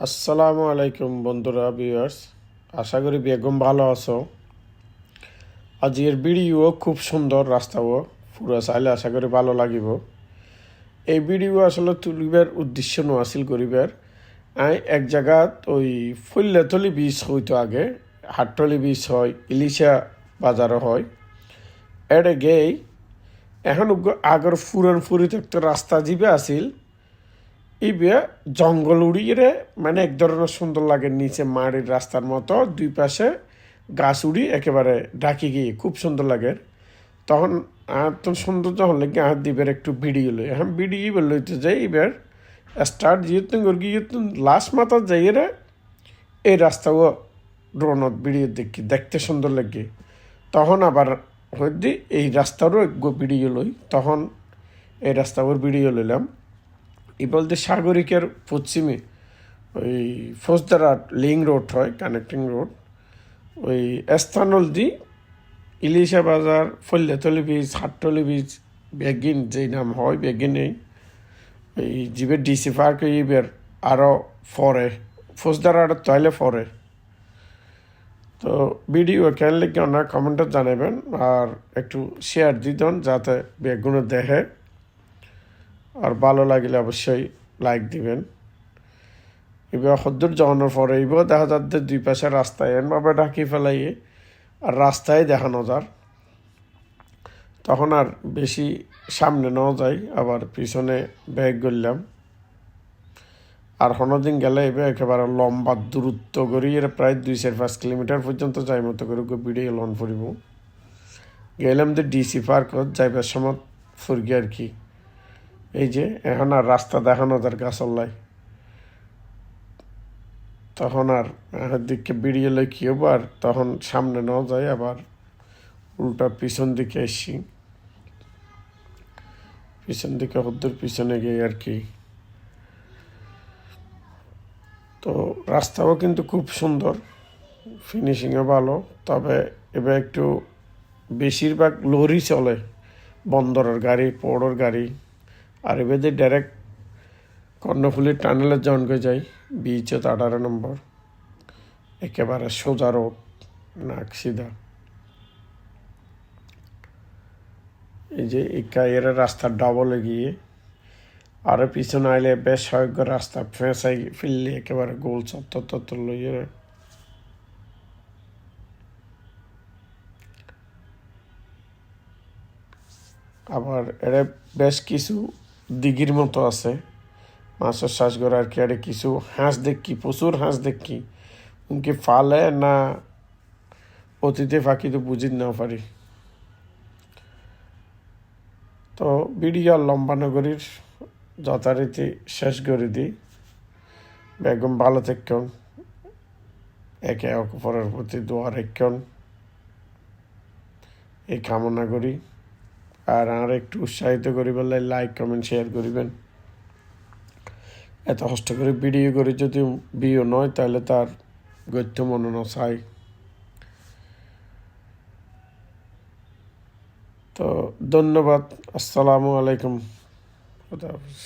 আসসালামু আলাইকুম বন্ধুরা ভিউয়ার্স, আশা করি বেগম ভালো আছো। আজকের ভিডিও খুব সুন্দর, রাস্তাও পুরো চাইলে আশা করি ভালো লাগিব। এই ভিডিও আসলে তুলিবার উদ্দেশ্য নোয়াছিল করিবার এক জায়গাত ওই ফুল্লেতলি বীজ হইতো আগে, হাটতলি বীজ হয়, ইলিশা বাজারও হয়। এড়ে গেই এখন আগর ফুরন ফুরিত একটা রাস্তা যাবে আসিল, ইবে জঙ্গল উড়িয়ে মানে এক ধরনের সুন্দর লাগে, নিচে মাটির রাস্তার মতো দুই পাশে গাছ উড়ি একেবারে ঢাকি গিয়ে খুব সুন্দর লাগে। তখন তো সুন্দর যখন লাগে দিবের একটু ভিডিও লই, এখন ভিডিও এবার লইতে যাই, এবার স্টার্ট যেহেতু গিয়ে লাস্ট মাথা যাই রে এই রাস্তাও ড্রোনত ভিডিও দেখি দেখতে সুন্দর লাগে। তখন আবার হইদি এই রাস্তারও এক ভিডিও লই, তখন এই রাস্তার ভিডিও লইলাম। এই বলতে সাগরিকের পশ্চিমে ওই ফৌজদারহাট লিঙ্ক রোড হয়, কানেক্টিং রোড, ওই স্থানল দি ইলিশা বাজার, ফল্যাতলি বীজ, হাটতলি বীজ, বেগিন যেই নাম হয় বেগিনেই ওই জিবে ডিসি পার্ক ইবের আরও ফরে ফৌজদারহাট তাইলে ফরে। তো ভিডিও কেন লিখে ওনার কমেন্টে জানাবেন আর একটু শেয়ার দিতেন যাতে বেগুনে দেখে, আর ভালো লাগলে অবশ্যই লাইক দিবেন। এবার সদ্দূর যাওয়ানোর পরে এবার দেখা যাচ্ছে দুই পাশে রাস্তায় এমনভাবে ঢাকি ফেলাই আর রাস্তায় দেখানো যার, তখন আর বেশি সামনে নেওয়া যায়, আবার পিছনে ব্যাগ করলাম। আর দিন গেলে এবার একেবারে লম্বা দূরত্ব করি, এর প্রায় 2-5 কিলোমিটার পর্যন্ত যাই মতো করে ভিডিও লন ফুরিব। গেলাম যে ডিসি পার্কত যাইবার সময় ফুরগি আর কি। এই যে এখন আর রাস্তা দেখানো যার গাছল্লাই, তখন আর দিকে বেরিয়ে লই কি হবো, আর তখন সামনে নেওয়া যায়, আবার উল্টা পিছন দিকে এসছি, পিছন দিকে হদ্দুর পিছনে গিয়ে আর কি। তো রাস্তাও কিন্তু খুব সুন্দর, ফিনিশিংও ভালো, তবে এবার একটু বেশিরভাগ লরি চলে, বন্দরের গাড়ি, পোর্টের গাড়ি। আর এবার যে ডাইরেক্ট কর্ণফুলির টানেলের জনকে যাই, বিচে 18 নম্বর, একেবারে সোজা রোড, নাক সিধা। এই যে এর রাস্তা ডাবলে গিয়ে আরও পিছনে আইলে বেশ সহায়ক রাস্তা ফেঁসাই ফিরলে একেবারে গোল চত্বর লইয়ে। আবার এর বেশ কিছু দিঘির মতো আছে, মাছের শ্বাস করে আর কি। আরে কিছু হাঁস দেখি, প্রচুর হাঁস দেখি, উনকি ফালে না অতীতে ফাঁকি তো বুঝি না পারি। তো ভিডিও লম্বা নগরীর যথারীতি শেষ করে দিই। বেগম ভালো থাকুন, একে অপরের প্রতি দোয়া রাখুন, এই কামনা করি। আর একটু উৎসাহিত করি বললে লাইক কমেন্ট শেয়ার করিবেন। এত কষ্ট করে ভিডিও করে যদি ভিউ নয় তাহলে তার গত্য মনে চাই। তো ধন্যবাদ, আসসালামু আলাইকুম, খুদা হাফেজ।